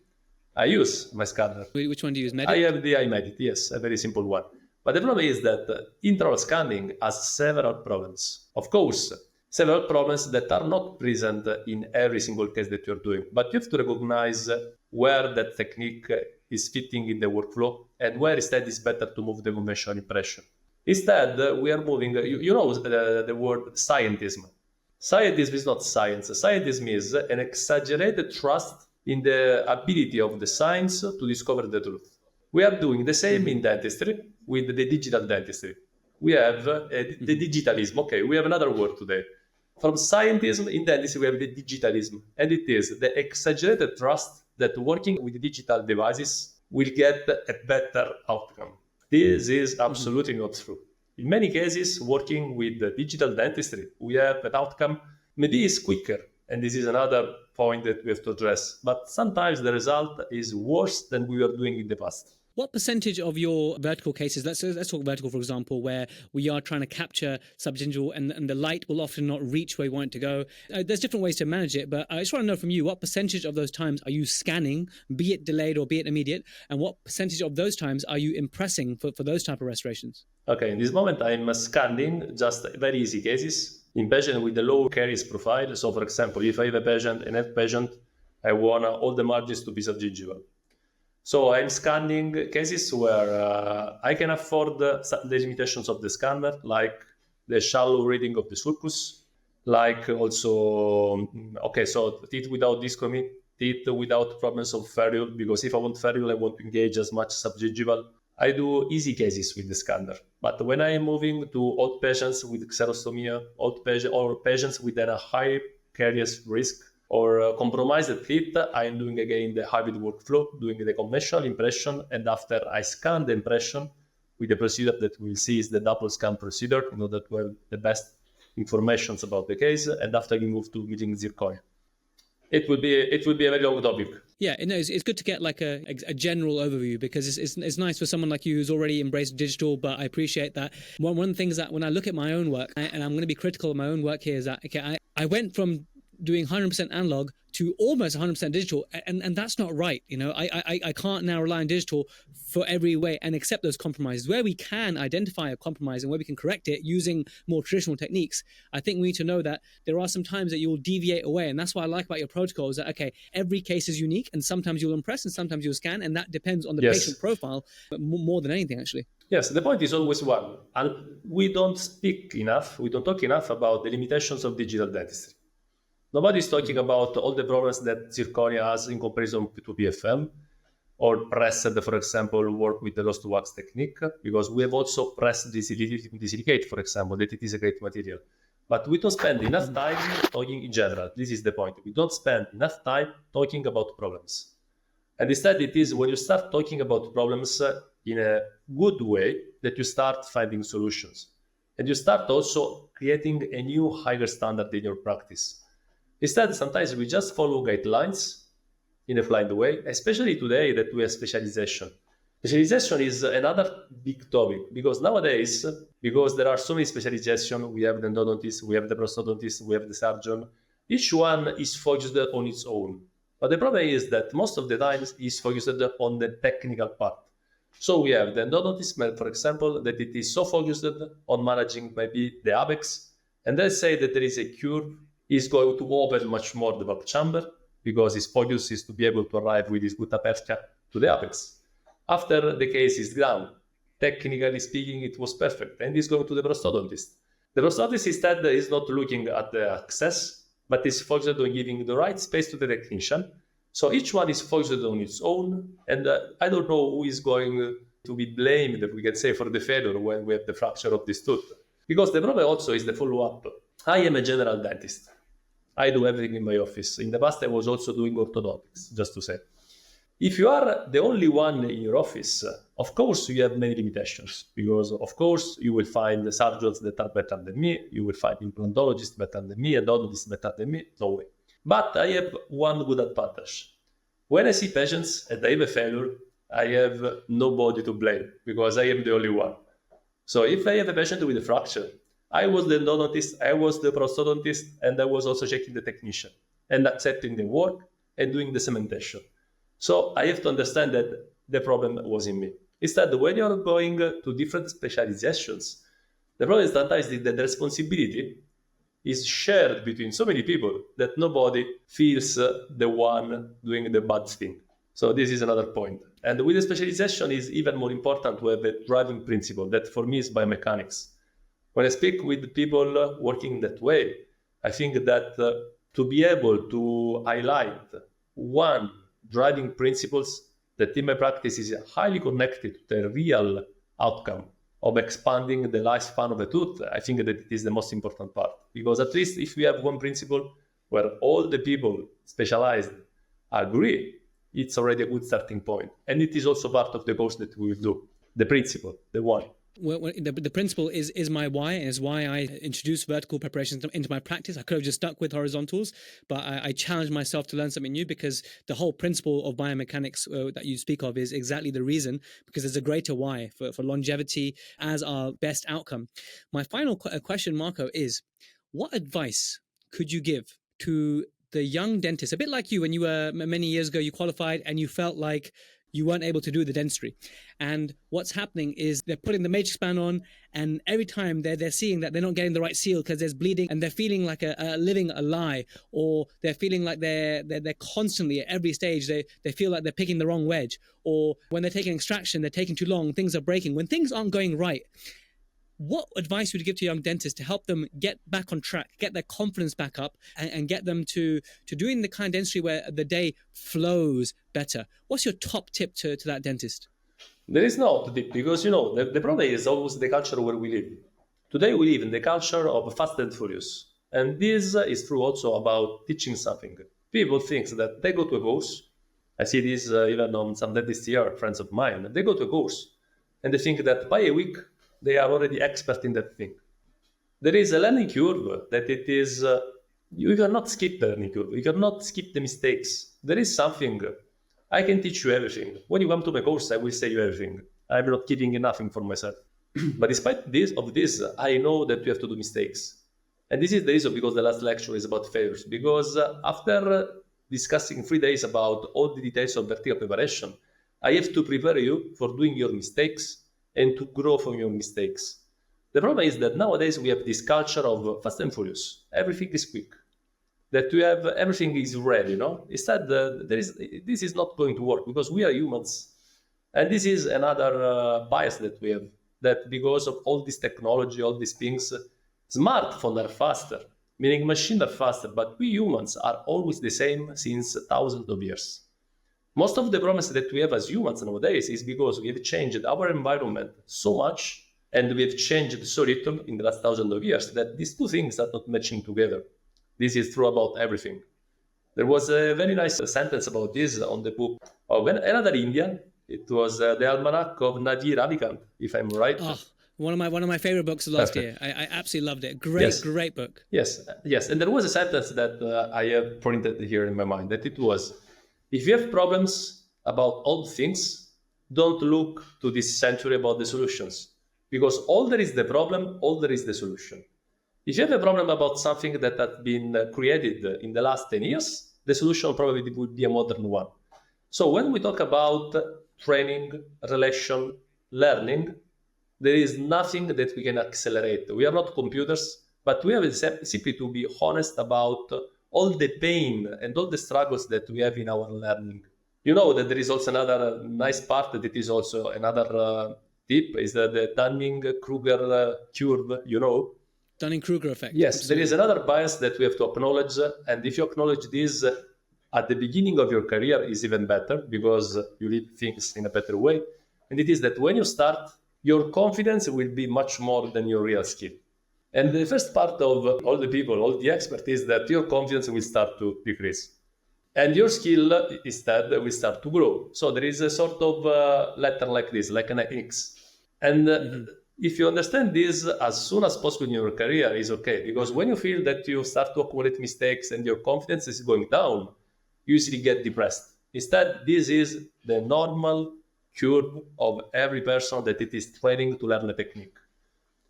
I use my scanner. Which one do you use? I have the iMedit, yes, a very simple one. But the problem is that intraoral scanning has several problems. Of course, several problems that are not present in every single case that you're doing. But you have to recognize where that technique is fitting in the workflow and where instead it's better to move the conventional impression. Instead, we are moving, you know the word scientism. Scientism is not science. Scientism is an exaggerated trust in the ability of the science to discover the truth. We are doing the same in dentistry with the digital dentistry. We have the digitalism. Okay, we have another word today. From scientism in dentistry, we have the digitalism. And it is the exaggerated trust that working with digital devices will get a better outcome. This is absolutely not true. In many cases, working with the digital dentistry, we have an outcome maybe is quicker. And this is another point that we have to address. But sometimes the result is worse than we were doing in the past. What percentage of your vertical cases, let's talk vertical, for example, where we are trying to capture subgingival and the light will often not reach where we want it to go. There's different ways to manage it, but I just want to know from you, what percentage of those times are you scanning, be it delayed or be it immediate, and what percentage of those times are you impressing for those type of restorations? Okay, in this moment I'm scanning just very easy cases in patient with a low caries profile. So for example, if I have a patient, I want all the margins to be subgingival. So I'm scanning cases where I can afford the limitations of the scanner, like the shallow reading of the sulcus, like also, okay, so teeth without dyschromy, teeth without problems of ferrule, because if I want ferrule, I want to engage as much subgingival. I do easy cases with the scanner. But when I am moving to old patients with xerostomia, or patients with a high caries risk, or compromised teeth, I am doing again the hybrid workflow, doing the conventional impression, and after I scan the impression with the procedure that we'll see is the double scan procedure in order to have the best information about the case, and after we move to using zirconia. It would be a very long topic. Yeah, it's good to get like a general overview, because it's nice for someone like you who's already embraced digital. But I appreciate that. One of the things that when I look at my own work, and I'm going to be critical of my own work here, is that okay, I went from doing 100% analog to almost 100% digital, and that's not right. You know, I can't now rely on digital for every way and accept those compromises. Where we can identify a compromise and where we can correct it using more traditional techniques, I think we need to know that there are some times that you'll deviate away, and that's what I like about your protocol is that okay, every case is unique, and sometimes you'll impress and sometimes you'll scan, and that depends on the patient profile more than anything, actually. Yes, the point is always one, and we don't talk enough about the limitations of digital dentistry. Nobody's talking about all the problems that zirconia has in comparison to PFM, or pressed, for example, work with the loss to wax technique, because we have also pressed disilicate, for example, that it is a great material. But we don't spend enough time talking in general. This is the point. We don't spend enough time talking about problems. And instead, it is when you start talking about problems in a good way that you start finding solutions. And you start also creating a new higher standard in your practice. Instead, sometimes we just follow guidelines in a blind way, especially today that we have specialization. Specialization is another big topic, because nowadays, because there are so many specializations, we have the endodontist, we have the prosthodontist, we have the surgeon. Each one is focused on its own. But the problem is that most of the time is focused on the technical part. So we have the endodontist, for example, that it is so focused on managing maybe the apex, and let's say that there is a cure, is going to open much more the valve chamber, because his focus is to be able to arrive with his gutta percha to the apex. After the case is done, technically speaking, it was perfect, and he's going to the prosthodontist. The prosthodontist instead is not looking at the access, but is focused on giving the right space to the technician. So each one is focused on its own, and I don't know who is going to be blamed, we can say, for the failure when we have the fracture of this tooth. Because the problem also is the follow-up. I am a general dentist. I do everything in my office. In the past, I was also doing orthodontics, just to say. If you are the only one in your office, of course, you have many limitations because, of course, you will find the surgeons that are better than me. You will find implantologists better than me, endodontists better than me. No way. But I have one good advantage. When I see patients and I have a failure, I have nobody to blame because I am the only one. So if I have a patient with a fracture, I was the endodontist, I was the prosthodontist, and I was also checking the technician and accepting the work and doing the cementation. So I have to understand that the problem was in me. Instead, when you're going to different specializations, the problem is sometimes that the responsibility is shared between so many people that nobody feels the one doing the bad thing. So this is another point. And with the specialization is even more important to have a driving principle that for me is biomechanics. When I speak with people working that way, I think that to be able to highlight one driving principles that in my practice is highly connected to the real outcome of expanding the lifespan of a tooth, I think that it is the most important part. Because at least if we have one principle where all the people specialized agree, it's already a good starting point. And it is also part of the course that we will do. The principle, the one. The principle is my why, and is why I introduced vertical preparations into my practice. I could have just stuck with horizontals, but I challenged myself to learn something new because the whole principle of biomechanics that you speak of is exactly the reason, because there's a greater why for longevity as our best outcome. My final question, Marco, is what advice could you give to the young dentist, a bit like you when you were many years ago, you qualified and you felt like you weren't able to do the dentistry. And what's happening is they're putting the matrix span on, and every time they're seeing that they're not getting the right seal because there's bleeding, and they're feeling like living a lie, or they're feeling like they're constantly at every stage, they feel like they're picking the wrong wedge, or when they're taking extraction, they're taking too long, things are breaking. When things aren't going right, what advice would you give to young dentists to help them get back on track, get their confidence back up, and get them to doing the kind of dentistry where the day flows better? What's your top tip to that dentist? There is no tip because, the problem is always the culture where we live. Today we live in the culture of fast and furious. And this is true also about teaching something. People think that they go to a course. I see this even on some dentists here, friends of mine. They go to a course and they think that by a week, they are already expert in that thing. There is a learning curve that it is, you cannot skip the learning curve. You cannot skip the mistakes. There is something, I can teach you everything. When you come to my course, I will say you everything. I'm not keeping nothing for myself. But despite this, I know that you have to do mistakes. And this is the reason because the last lecture is about failures. Because after discussing 3 days about all the details of vertical preparation, I have to prepare you for doing your mistakes and to grow from your mistakes. The problem is that nowadays we have this culture of fast and furious. Everything is quick. That we have everything is ready, Instead, this is not going to work because we are humans. And this is another bias that we have. That because of all this technology, all these things, smartphones are faster, meaning machines are faster, but we humans are always the same since thousands of years. Most of the problems that we have as humans nowadays is because we have changed our environment so much and we have changed so little in the last thousands of years that these two things are not matching together. This is true about everything. There was a very nice sentence about this on the book of another Indian. It was the Almanac of Nadir Ravikant, if I'm right. Oh, one of my favorite books of last year. I absolutely loved it. Great book. Yes. And there was a sentence that I have printed here in my mind, that it was, if you have problems about old things, don't look to this century about the solutions. Because older is the problem, older is the solution. If you have a problem about something that has been created in the last 10 years, the solution probably would be a modern one. So when we talk about training, relation, learning, there is nothing that we can accelerate. We are not computers, but we have simply to be honest about all the pain and all the struggles that we have in our learning. You know that there is also another nice part that is also another tip, is the Dunning-Kruger curve, Dunning-Kruger effect. Yes, absolutely. There is another bias that we have to acknowledge. And if you acknowledge this at the beginning of your career is even better because you lead things in a better way. And it is that when you start, your confidence will be much more than your real skill. And the first part of all the people, all the experts, is that your confidence will start to decrease. And your skill instead will start to grow. So there is a sort of letter like this, like an X. And if you understand this as soon as possible in your career, is okay. Because when you feel that you start to accumulate mistakes and your confidence is going down, you usually get depressed. Instead, this is the normal curve of every person that it is training to learn a technique.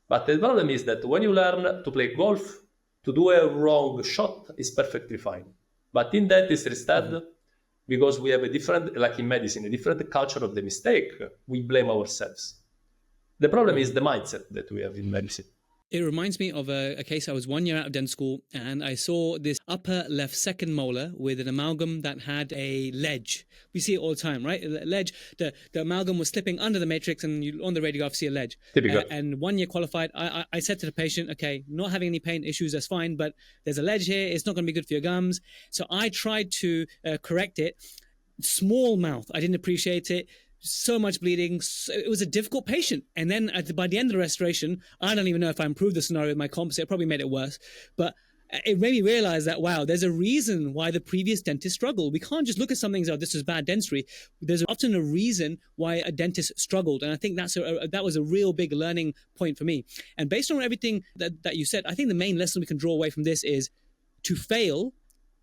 But the problem is that when you learn to play golf, to do a wrong shot is perfectly fine. But in that is instead, because we have a different, like in medicine, a different culture of the mistake, we blame ourselves. The problem is the mindset that we have in medicine. It reminds me of a case. I was 1 year out of dental school and I saw this upper left second molar with an amalgam that had a ledge. We see it all the time, right? The ledge, the amalgam was slipping under the matrix and you, on the radiograph, see a ledge. Typical. And 1 year qualified, I said to the patient, okay, not having any pain issues, that's fine, but there's a ledge here. It's not going to be good for your gums. So I tried to correct it. Small mouth. I didn't appreciate it. So much bleeding. It was a difficult patient. And then by the end of the restoration, I don't even know if I improved the scenario with my composite. It probably made it worse. But it made me realize that, wow, there's a reason why the previous dentist struggled. We can't just look at something and say, oh, this is bad dentistry. There's often a reason why a dentist struggled. And I think that was a real big learning point for me. And based on everything that you said, I think the main lesson we can draw away from this is to fail,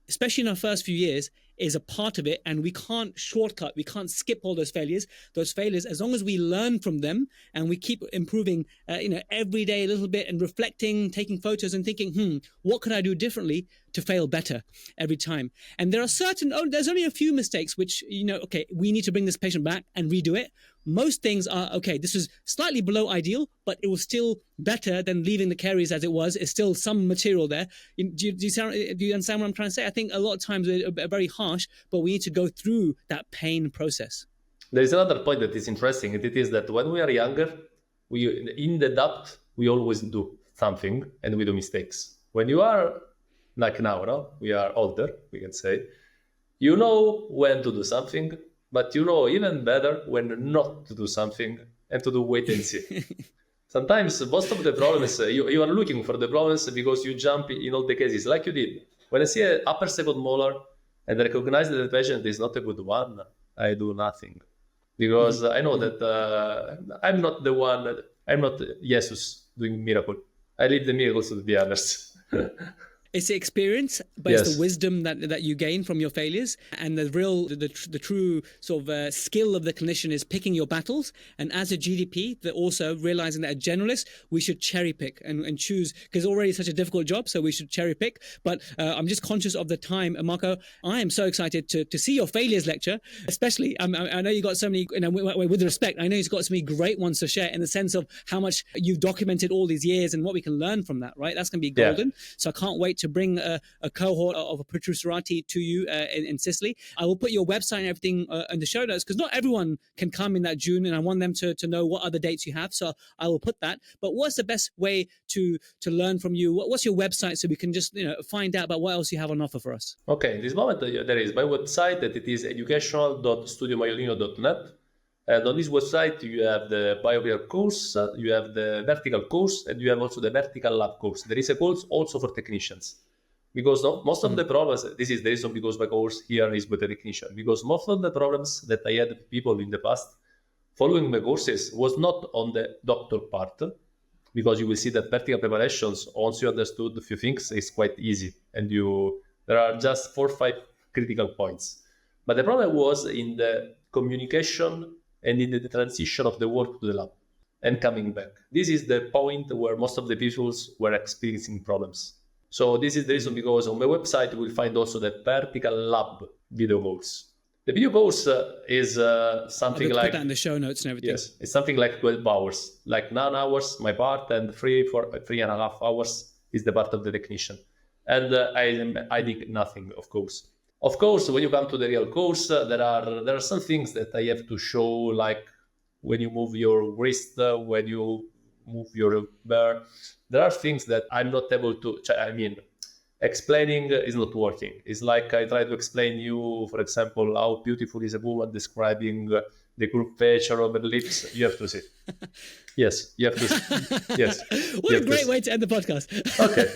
especially in our first few years, is a part of it, and we can't shortcut. We can't skip all those failures. Those failures, as long as we learn from them and we keep improving, every day a little bit and reflecting, taking photos and thinking, what could I do differently to fail better every time? And there are there's only a few mistakes which, okay, we need to bring this patient back and redo it. Most things are, okay, this is slightly below ideal, but it was still better than leaving the caries as it was. It's still some material there. Do you understand what I'm trying to say? I think a lot of times we're very harsh, but we need to go through that pain process. There is another point that is interesting. It is that when we are younger, in the doubt, we always do something and we do mistakes. When you are like now, we are older, we can say, you know when to do something, but you know even better when not to do something and to do wait and see. Sometimes most of the problems, you are looking for the problems because you jump in all the cases, like you did. When I see an upper second molar and recognize that the patient is not a good one, I do nothing. Because I know that I'm not the one, I'm not Jesus doing miracle. I leave the miracles to the others. It's the experience, but Yes. it's the wisdom that you gain from your failures, and the true sort of skill of the clinician is picking your battles. And as a GDP, they're also realizing that a generalist, we should cherry pick and choose, because it's already such a difficult job, so we should cherry pick. But I'm just conscious of the time. Marco, I am so excited to see your failures lecture, especially. I know you got so many, with respect, I know you've got so many great ones to share in the sense of how much you've documented all these years and what we can learn from that, right? That's going to be golden. Yeah. So I can't wait to bring a cohort of a Protrusive to you in Sicily. I will put your website and everything in the show notes, because not everyone can come in that June, and I want them to know what other dates you have. So I will put that. But what's the best way to learn from you? What's your website so we can just find out about what else you have on offer for us? Okay, in this moment there is my website that it is educational.studiomaiolino.net. And on this website, you have the BioClear course, you have the vertical course, and you have also the vertical lab course. There is a course also for technicians. Because most of the problems, this is the reason because my course here is with a technician. Because most of the problems that I had with people in the past following my courses was not on the doctor part, because you will see that vertical preparations, once you understood a few things, is quite easy. And there are just 4 or 5 critical points. But the problem was in the communication and in the transition of the work to the lab and coming back. This is the point where most of the people were experiencing problems. So this is the reason, because on my website you will find also the vertical lab video course. The video course is something like... Put that in the show notes and everything. Yes, it's something like 12 hours, like 9 hours my part, and 3.5 hours is the part of the technician. And I did nothing, of course. Of course, when you come to the real course, there are some things that I have to show, like when you move your wrist, when you move your bear. There are things that I'm not able to, explaining is not working. It's like I try to explain you, for example, how beautiful is a woman describing the curvature of the lips. You have to see. Yes, you have to see. Yes. What a great way to end the podcast. Okay.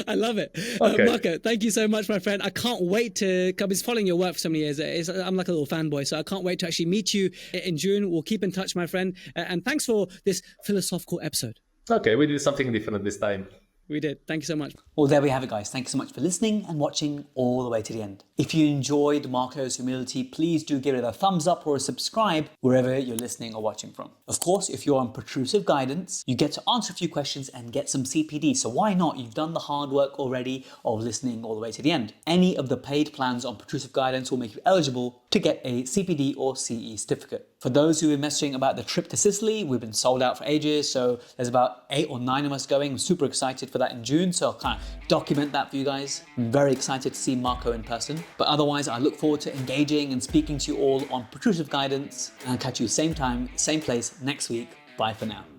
I love it. Okay. Marco, thank you so much, my friend. I can't wait to come. It's following your work for so many years. I'm like a little fanboy, so I can't wait to actually meet you in June. We'll keep in touch, my friend. And thanks for this philosophical episode. Okay, we did something different this time. We did. Thank you so much. Well, there we have it, guys. Thank you so much for listening and watching all the way to the end. If you enjoyed Marco's humility, please do give it a thumbs up or a subscribe wherever you're listening or watching from. Of course, if you're on Protrusive Guidance, you get to answer a few questions and get some CPD. So why not? You've done the hard work already of listening all the way to the end. Any of the paid plans on Protrusive Guidance will make you eligible to get a CPD or CE certificate. For those who are messaging about the trip to Sicily, we've been sold out for ages, so there's about 8 or 9 of us going. I'm super excited for that in June, so I'll kind of document that for you guys. I'm very excited to see Marco in person. But otherwise, I look forward to engaging and speaking to you all on Protrusive Guidance, and I'll catch you same time, same place next week. Bye for now.